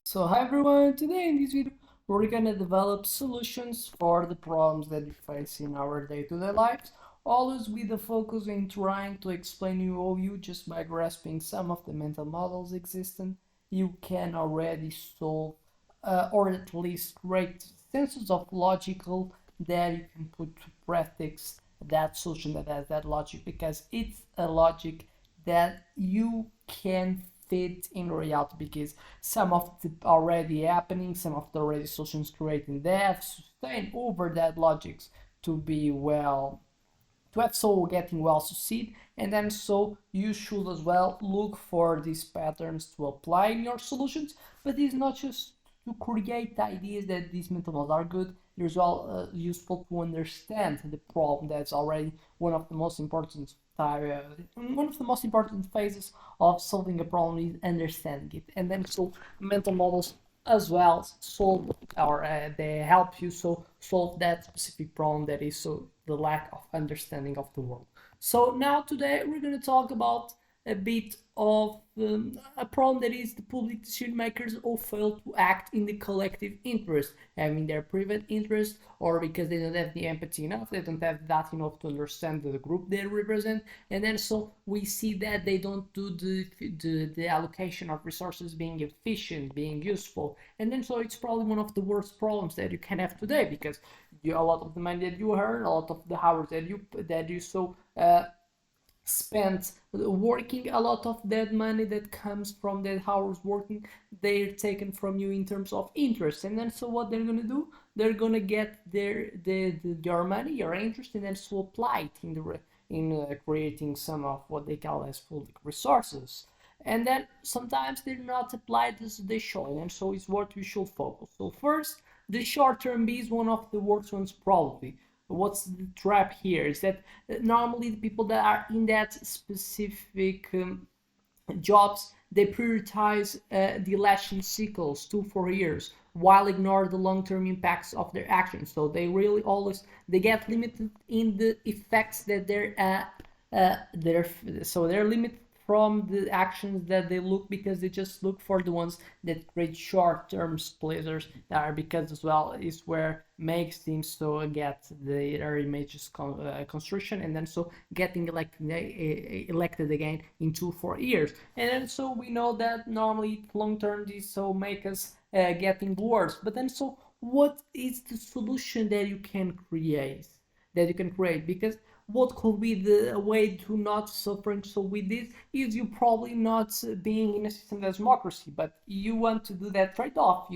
So hi everyone, today in this video we're gonna develop solutions for the problems that we face in our day-to-day lives, always with the focus in trying to explain you just by grasping some of the mental models existent, you can already solve or at least create senses of logical that you can put to practice that solution that has that logic because it's a logic that you can fit in reality because some of the already happening, some of the already solutions created, they have sustained over that logics to be well to have so getting well succeed, and then so you should as well look for these patterns to apply in your solutions. But it's not just to create ideas that these mental models are good. It's well useful to understand the problem. That's already one of the most important one of the most important phases of solving a problem is understanding it, and then so mental models as well solve or they help you so solve that specific problem that is so the lack of understanding of the world. So now today we're going to talk about a bit of a problem that is the public decision makers who fail to act in the collective interest, having their private interest, or because they don't have the empathy enough, they don't have that enough to understand the group they represent, and then so we see that they don't do the allocation of resources being efficient, being useful, and then so it's probably one of the worst problems that you can have today because a lot of the money that you earn, a lot of the hours that you so spent working, a lot of that money that comes from that hours working, they're taken from you in terms of interest, and then so what they're gonna do, they're gonna get your money, your interest, and then so apply it in creating some of what they call as public resources, and then sometimes they're not applied as they should, and so it's what we should focus. So first, the short-term B is one of the worst ones probably. What's the trap here is that normally the people that are in that specific jobs, they prioritize the election cycles 2 4 years while ignore the long-term impacts of their actions. So they really always they get limited in the effects that they're limited from the actions that they look because they just look for the ones that create short-term pleasures that are because as well is where makes them so get their images construction and then so getting elected again in 2 4 years, and then so we know that normally long-term this so make us getting worse. But then so what is the solution that you can create because what could be the way to not suffering so with this is you probably not being in a system that's democracy, but you want to do that trade-off.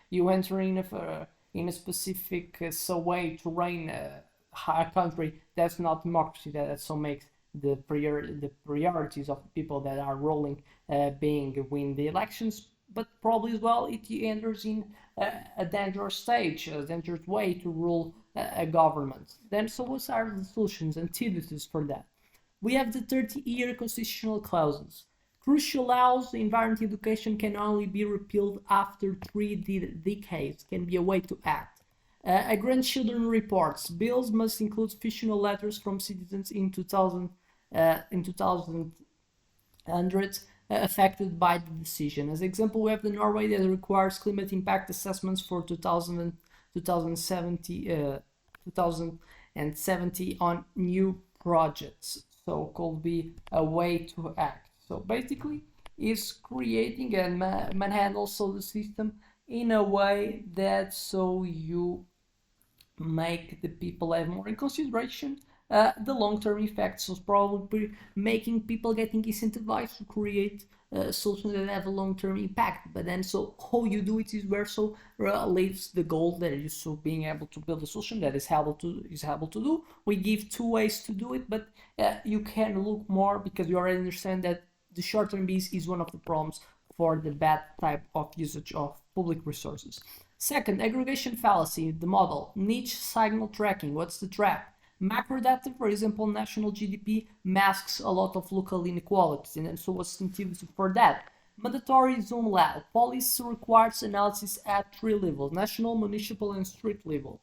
You enter in a specific so way to reign a country that's not democracy, that so makes the priorities of the people that are ruling being win the elections, but probably as well it enters in a dangerous stage, a dangerous way to rule a government. Then, so what are the solutions, antidotes for that? We have the 30-year constitutional clauses. Crucial laws, environment education can only be repealed after 3 decades, can be a way to act. A grandchildren reports, bills must include fictional letters from citizens in 2000 affected by the decision. As example, we have the Norway that requires climate impact assessments for 2070 on new projects. So could be a way to act. So basically, is creating and manhandle so the system in a way that so you make the people have more in consideration the long-term effects. So probably making people getting incentivized to create solutions that have a long-term impact. But then so how you do it is where so leaves the goal that is so being able to build a solution that is able to do. We give 2 ways to do it, but you can look more because you already understand that the short-term base is one of the problems for the bad type of usage of public resources. Second, aggregation fallacy, the model. Niche signal tracking. What's the trap? Macro data, for example, national GDP masks a lot of local inequalities, and so what's the incentive for that? Mandatory zoom lab. Policy requires analysis at 3 levels: national, municipal, and street level.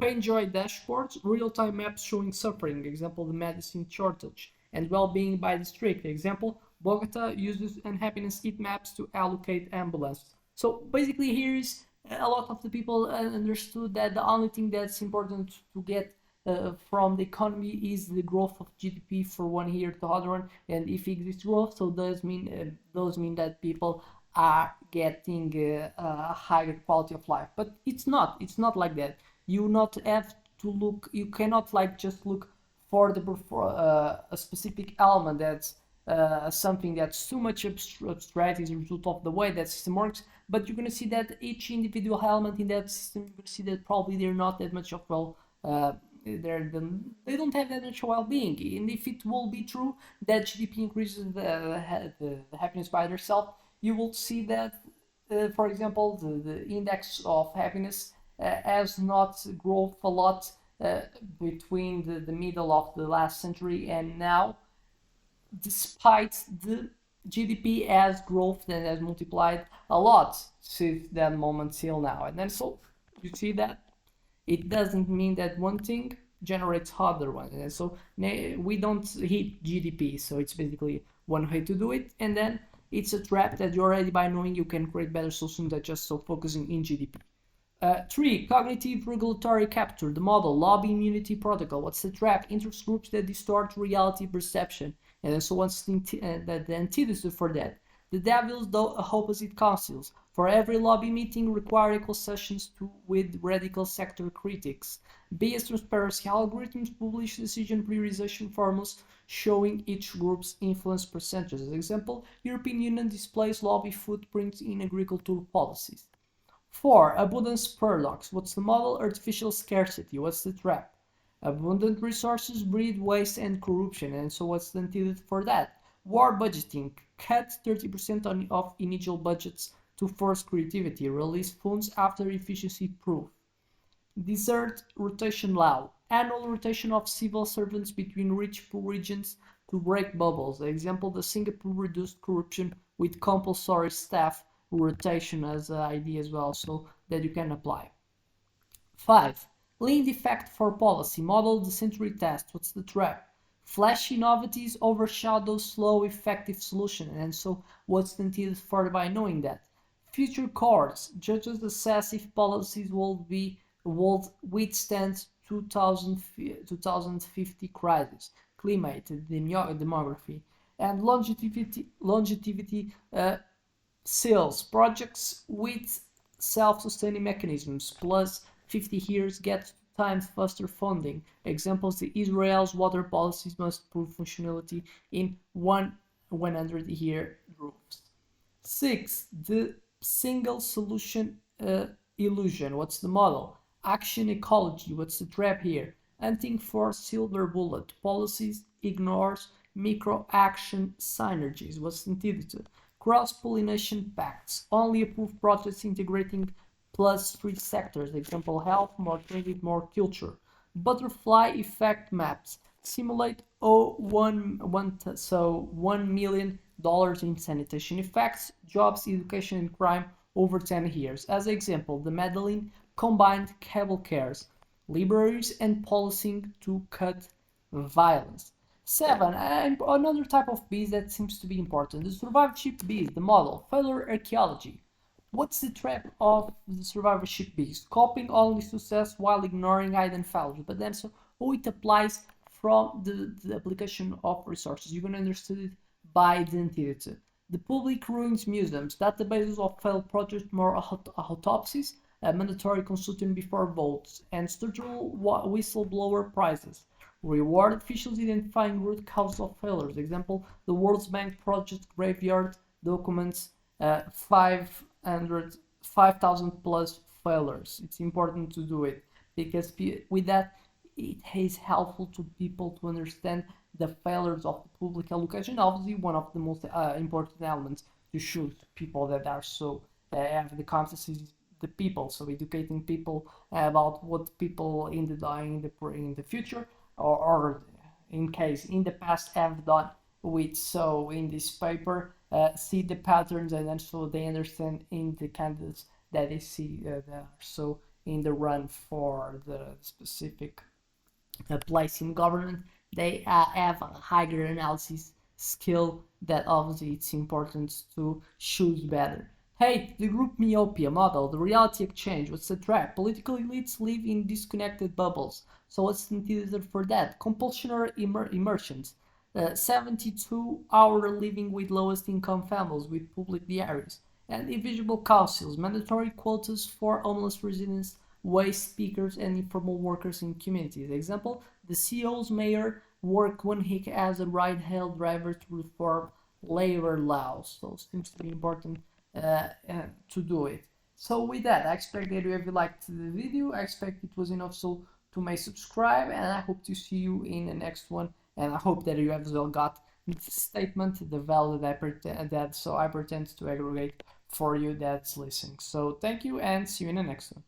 Painjoy dashboards, real-time maps showing suffering, example, the medicine shortage, and well-being by district, example, Bogota uses unhappiness heat maps to allocate ambulance. So basically, here's a lot of the people understood that the only thing that's important to get from the economy is the growth of GDP for 1 year to other one, and if it exists growth, so those mean that people are getting a higher quality of life. But it's not like that. You not have to look. You cannot like just look for a specific element that's something that's too much abstract as a result of the way that system works. But you're going to see that each individual element in that system, you're going to see that probably they're not that much of they don't have that much well-being. And if it will be true that GDP increases the happiness by itself, you will see that, for example, the index of happiness has not grown a lot between the middle of the last century and now, despite the GDP has growth and has multiplied a lot since that moment till now. And then so you see that it doesn't mean that one thing generates other one. And so we don't hit GDP. So it's basically one way to do it. And then it's a trap that you already by knowing you can create better solutions than just so focusing in GDP. 3. Cognitive regulatory capture, the model, lobby immunity protocol. What's the trap? Interest groups that distort reality perception. And so what's the antidote for that? The devil's opposite councils. For every lobby meeting, require equal sessions with radical sector critics. Bias transparency algorithms publish decision prioritization formulas showing each group's influence percentages. As example, European Union displays lobby footprints in agricultural policies. 4. Abundance paradox. What's the model? Artificial scarcity. What's the trap? Abundant resources breed waste and corruption. And so what's the antidote for that? War budgeting. Cut 30% of initial budgets to force creativity. Release funds after efficiency proof. Desert rotation law. Annual rotation of civil servants between rich poor regions to break bubbles. Example, the Singapore reduced corruption with compulsory staff rotation as an idea as well, so that you can apply. 5. Lean defect for policy. Model the century test. What's the trap? Flashy novelties overshadow slow effective solution. And so what's the antidote for by knowing that? Future courts. Judges assess if policies will withstand 2050 crisis, climate, demography, and longevity sales projects with self-sustaining mechanisms plus 50 years get 2 times faster funding. Examples: the Israel's water policies must prove functionality in 100-year groups. 6. The single solution illusion. What's the model? Action ecology. What's the trap here? Hunting for silver bullet. Policies ignores micro action synergies. What's the antidote? Cross-pollination pacts. Only approve projects integrating plus 3 sectors. Example: health, more trade, more culture. Butterfly effect maps. Simulate $1 million in sanitation effects, jobs, education, and crime over 10 years. As example, the Medellin combined cable cares, libraries, and policing to cut violence. 7. Another type of bees that seems to be important. The survivorship bees, the model, failure archaeology. What's the trap of the survivorship bees? Copying only success while ignoring hidden failures. But then so how it applies from the application of resources. You're going to understand it by the antidote. The public ruins museums, databases of failed projects, more autopsies, mandatory consulting before votes, and structural whistleblower prizes. Reward officials identifying root causes of failures. Example: the World Bank project graveyard documents 5,000 plus failures. It's important to do it because with that it is helpful to people to understand the failures of the public allocation. Obviously, one of the most important elements to show people that are so have the conscience is the people. So educating people about what people in the future or in case in the past have done with. So in this paper, see the patterns and then so they understand in the candidates that they see there. So in the run for the specific place in government, they have a higher analysis skill that obviously it's important to choose better. Hate, the group myopia model, the reality exchange, what's the trap? Political elites live in disconnected bubbles. So what's the antidote for that? Compulsionary immersions. 72-hour living with lowest income families with public diaries. And invisible councils, mandatory quotas for homeless residents, waste speakers, and informal workers in communities. Example, the CEO's mayor worked 1 week as a ride-hail driver to reform labor laws. So it seems to be important to do it. So with that, I expect that you have liked the video. I expect it was enough so to may subscribe, and I hope to see you in the next one. And I hope that you have as well got the statement, the value that I pretend to aggregate for you that's listening. So thank you and see you in the next one.